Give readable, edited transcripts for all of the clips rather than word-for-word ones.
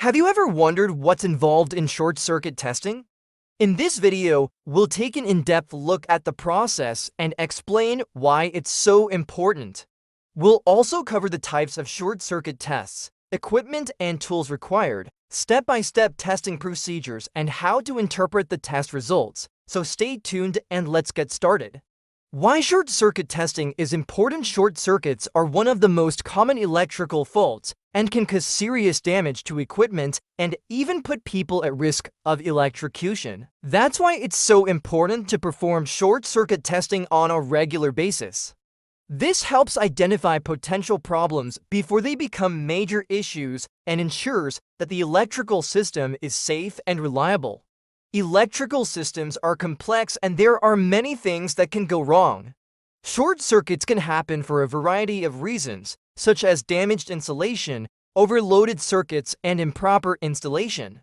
Have you ever wondered what's involved in short-circuit testing? In this video, we'll take an in-depth look at the process and explain why it's so important. We'll also cover the types of short-circuit tests, equipment and tools required, step-by-step testing procedures, and how to interpret the test results. So stay tuned and let's get started. Why short-circuit testing is important. Short circuits are one of the most common electrical faults and can cause serious damage to equipment and even put people at risk of electrocution. That's why it's so important to perform short-circuit testing on a regular basis. This helps identify potential problems before they become major issues and ensures that the electrical system is safe and reliable. Electrical systems are complex and there are many things that can go wrong. Short circuits can happen for a variety of reasons, such as damaged insulation, overloaded circuits, and improper installation.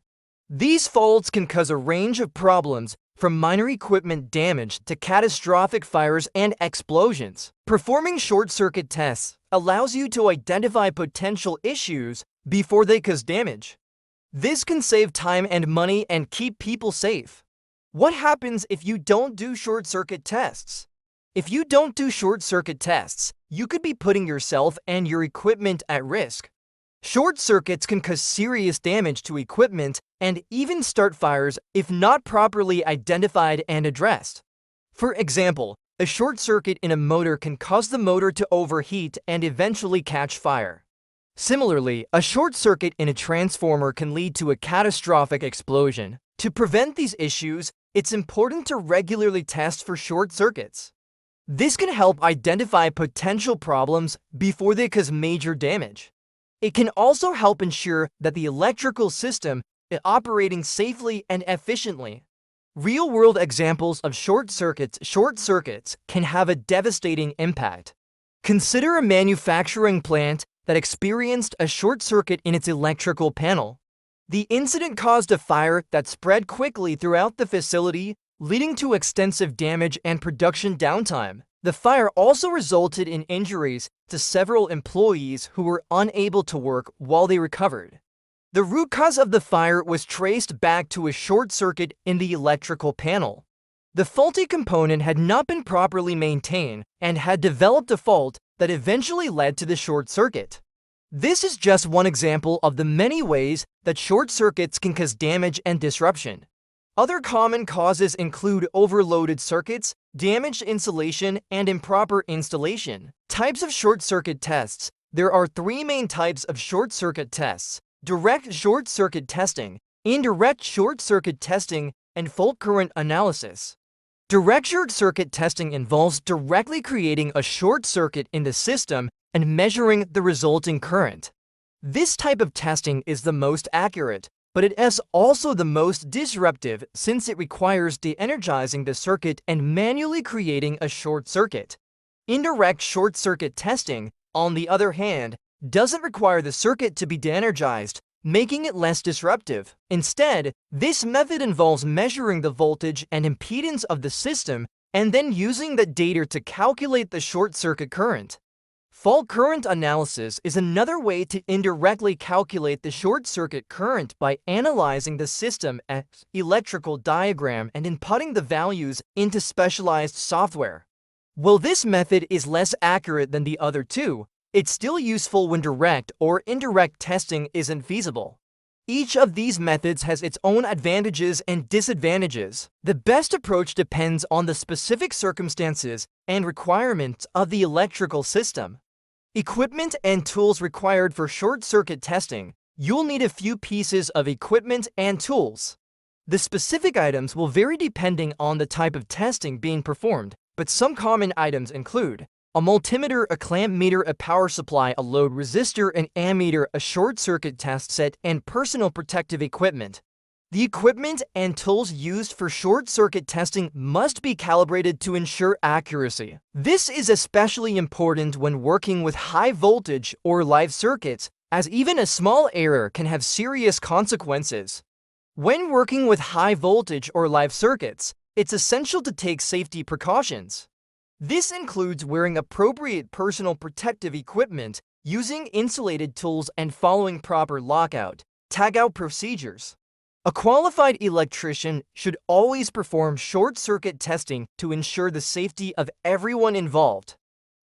These faults can cause a range of problems, from minor equipment damage to catastrophic fires and explosions. Performing short-circuit tests allows you to identify potential issues before they cause damage. This can save time and money and keep people safe. What happens if you don't do short-circuit tests? If you don't do short-circuit tests, you could be putting yourself and your equipment at risk. Short circuits can cause serious damage to equipment and even start fires if not properly identified and addressed. For example, a short circuit in a motor can cause the motor to overheat and eventually catch fire. Similarly, a short circuit in a transformer can lead to a catastrophic explosion. To prevent these issues, it's important to regularly test for short circuits. This can help identify potential problems before they cause major damage. It can also help ensure that the electrical system is operating safely and efficiently. Real-world examples of short circuits can have a devastating impact. Consider a manufacturing plant that experienced a short circuit in its electrical panel. The incident caused a fire that spread quickly throughout the facility, leading to extensive damage and production downtime. The fire also resulted in injuries to several employees who were unable to work while they recovered. The root cause of the fire was traced back to a short circuit in the electrical panel. The faulty component had not been properly maintained and had developed a fault that eventually led to the short circuit. This is just one example of the many ways that short circuits can cause damage and disruption. Other common causes include overloaded circuits, damaged insulation, and improper installation. Types of short-circuit tests. There are three main types of short-circuit tests: direct short-circuit testing, indirect short-circuit testing, and fault current analysis. Direct short-circuit testing involves directly creating a short circuit in the system and measuring the resulting current. This type of testing is the most accurate, but it is also the most disruptive since it requires de-energizing the circuit and manually creating a short circuit. Indirect short circuit testing, on the other hand, doesn't require the circuit to be de-energized, making it less disruptive. Instead, this method involves measuring the voltage and impedance of the system and then using that data to calculate the short circuit current. Fault current analysis is another way to indirectly calculate the short circuit current by analyzing the system as electrical diagram and inputting the values into specialized software. While this method is less accurate than the other two, it's still useful when direct or indirect testing isn't feasible. Each of these methods has its own advantages and disadvantages. The best approach depends on the specific circumstances and requirements of the electrical system. Equipment and tools required for short-circuit testing. You'll need a few pieces of equipment and tools. The specific items will vary depending on the type of testing being performed, but some common items include a multimeter, a clamp meter, a power supply, a load resistor, an ammeter, a short-circuit test set, and personal protective equipment. The equipment and tools used for short-circuit testing must be calibrated to ensure accuracy. This is especially important when working with high voltage or live circuits, as even a small error can have serious consequences. When working with high voltage or live circuits, it's essential to take safety precautions. This includes wearing appropriate personal protective equipment, using insulated tools, and following proper lockout, Tagout procedures. A qualified electrician should always perform short-circuit testing to ensure the safety of everyone involved.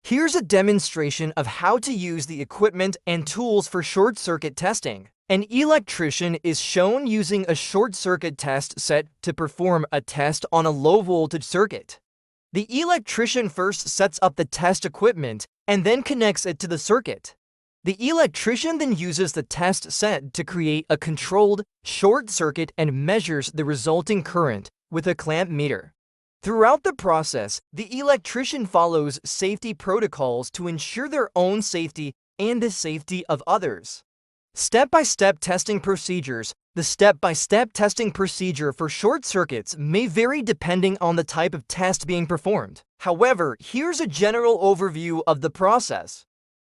Here's a demonstration of how to use the equipment and tools for short-circuit testing. An electrician is shown using a short-circuit test set to perform a test on a low-voltage circuit. The electrician first sets up the test equipment and then connects it to the circuit. The electrician then uses the test set to create a controlled short circuit and measures the resulting current with a clamp meter. Throughout the process, the electrician follows safety protocols to ensure their own safety and the safety of others. Step-by-step testing procedures. The step-by-step testing procedure for short circuits may vary depending on the type of test being performed. However, here's a general overview of the process.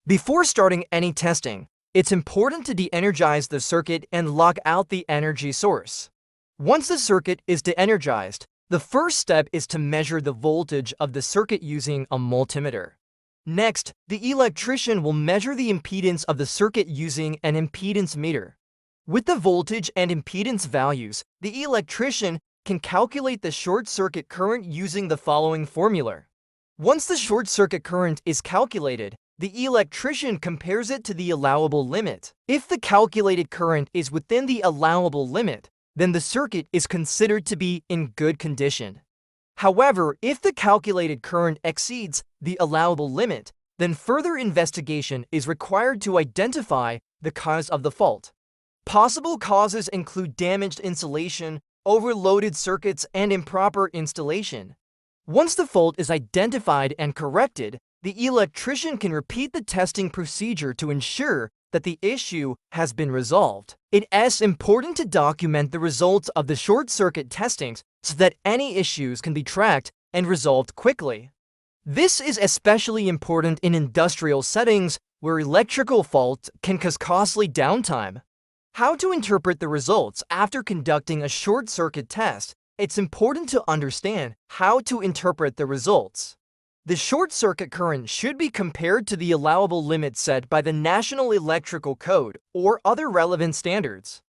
Before starting any testing, it's important to de-energize the circuit and lock out the energy source. Once the circuit is de-energized, the first step is to measure the voltage of the circuit using a multimeter. Next, the electrician will measure the impedance of the circuit using an impedance meter. With the voltage and impedance values, the electrician can calculate the short circuit current using the following formula. Once the short circuit current is calculated, the electrician compares it to the allowable limit. If the calculated current is within the allowable limit, then the circuit is considered to be in good condition. However, if the calculated current exceeds the allowable limit, then further investigation is required to identify the cause of the fault. Possible causes include damaged insulation, overloaded circuits, and improper installation. Once the fault is identified and corrected, the electrician can repeat the testing procedure to ensure that the issue has been resolved. It is important to document the results of the short circuit testings so that any issues can be tracked and resolved quickly. This is especially important in industrial settings where electrical faults can cause costly downtime. How to interpret the results after conducting a short circuit test. It's important to understand how to interpret the results. The short circuit current should be compared to the allowable limit set by the National Electrical Code or other relevant standards.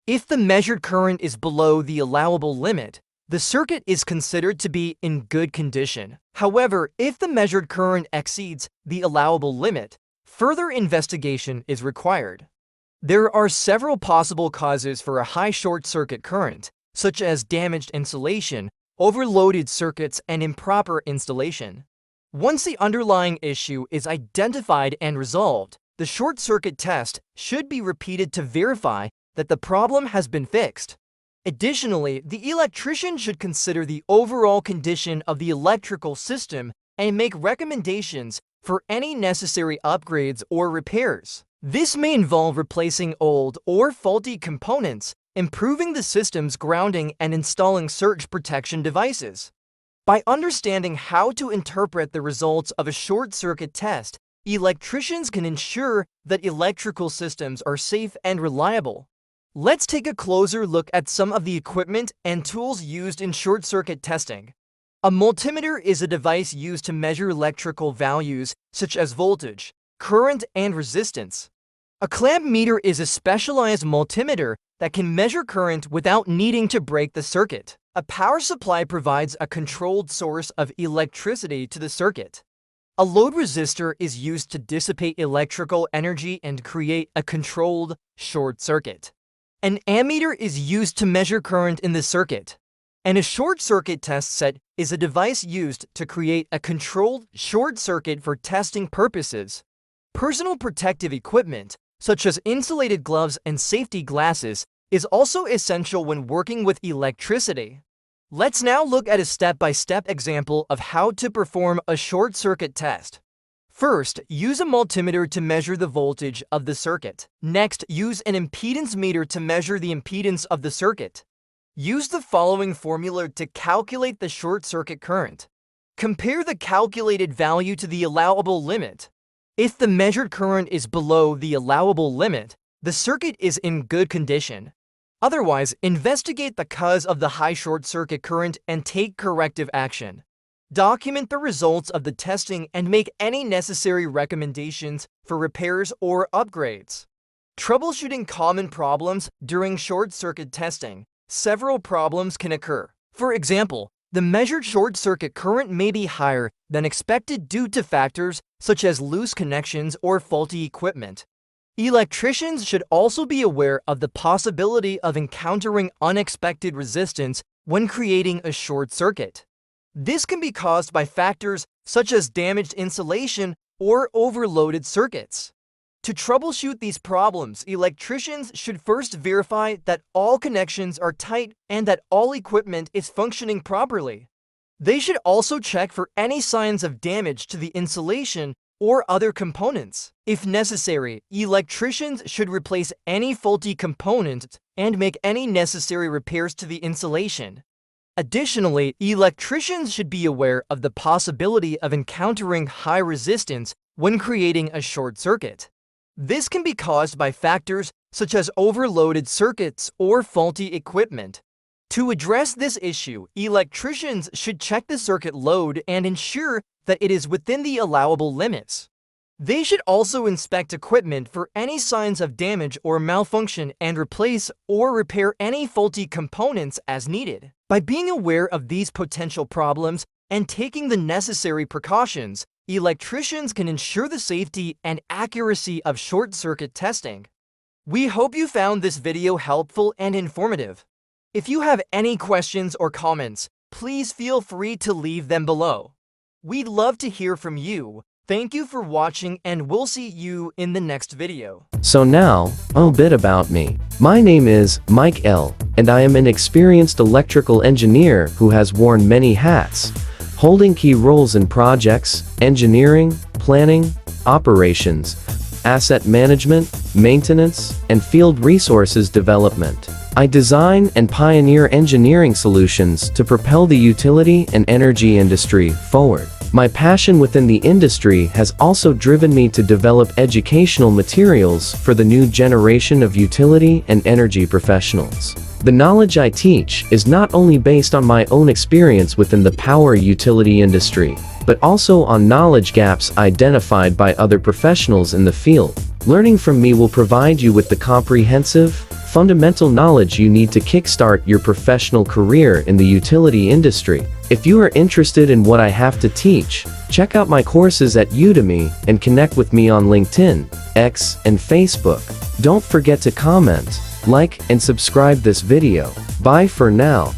If the measured current is below the allowable limit, the circuit is considered to be in good condition. However, if the measured current exceeds the allowable limit, further investigation is required. There are several possible causes for a high short circuit current, such as damaged insulation, overloaded circuits, and improper installation. Once the underlying issue is identified and resolved, the short circuit test should be repeated to verify that the problem has been fixed. Additionally, the electrician should consider the overall condition of the electrical system and make recommendations for any necessary upgrades or repairs. This may involve replacing old or faulty components, improving the system's grounding, and installing surge protection devices. By understanding how to interpret the results of a short circuit test, electricians can ensure that electrical systems are safe and reliable. Let's take a closer look at some of the equipment and tools used in short circuit testing. A multimeter is a device used to measure electrical values such as voltage, current, and resistance. A clamp meter is a specialized multimeter that can measure current without needing to break the circuit. A power supply provides a controlled source of electricity to the circuit. A load resistor is used to dissipate electrical energy and create a controlled short circuit. An ammeter is used to measure current in the circuit. And a short circuit test set is a device used to create a controlled short circuit for testing purposes. Personal protective equipment, such as insulated gloves and safety glasses, is also essential when working with electricity. Let's now look at a step-by-step example of how to perform a short circuit test. First, use a multimeter to measure the voltage of the circuit. Next, use an impedance meter to measure the impedance of the circuit. Use the following formula to calculate the short circuit current. Compare the calculated value to the allowable limit. If the measured current is below the allowable limit, the circuit is in good condition. Otherwise, investigate the cause of the high short circuit current and take corrective action. Document the results of the testing and make any necessary recommendations for repairs or upgrades. Troubleshooting common problems during short-circuit testing. Several problems can occur. For example, the measured short-circuit current may be higher than expected due to factors such as loose connections or faulty equipment. Electricians should also be aware of the possibility of encountering unexpected resistance when creating a short circuit. This can be caused by factors such as damaged insulation or overloaded circuits. To troubleshoot these problems, electricians should first verify that all connections are tight and that all equipment is functioning properly. They should also check for any signs of damage to the insulation or other components. If necessary, electricians should replace any faulty component and make any necessary repairs to the insulation. Additionally, electricians should be aware of the possibility of encountering high resistance when creating a short circuit. This can be caused by factors such as overloaded circuits or faulty equipment. To address this issue, electricians should check the circuit load and ensure that it is within the allowable limits. They should also inspect equipment for any signs of damage or malfunction and replace or repair any faulty components as needed. By being aware of these potential problems and taking the necessary precautions, electricians can ensure the safety and accuracy of short-circuit testing. We hope you found this video helpful and informative. If you have any questions or comments, please feel free to leave them below. We'd love to hear from you. Thank you for watching, and we'll see you in the next video. So now, a bit about me. My name is Mike L., and I am an experienced electrical engineer who has worn many hats, holding key roles in projects, engineering, planning, operations, asset management, maintenance, and field resources development. I design and pioneer engineering solutions to propel the utility and energy industry forward. My passion within the industry has also driven me to develop educational materials for the new generation of utility and energy professionals. The knowledge I teach is not only based on my own experience within the power utility industry, but also on knowledge gaps identified by other professionals in the field. Learning from me will provide you with the comprehensive, fundamental knowledge you need to kickstart your professional career in the utility industry. If you are interested in what I have to teach, check out my courses at Udemy and connect with me on LinkedIn, X, and Facebook. Don't forget to comment, like, and subscribe this video. Bye for now.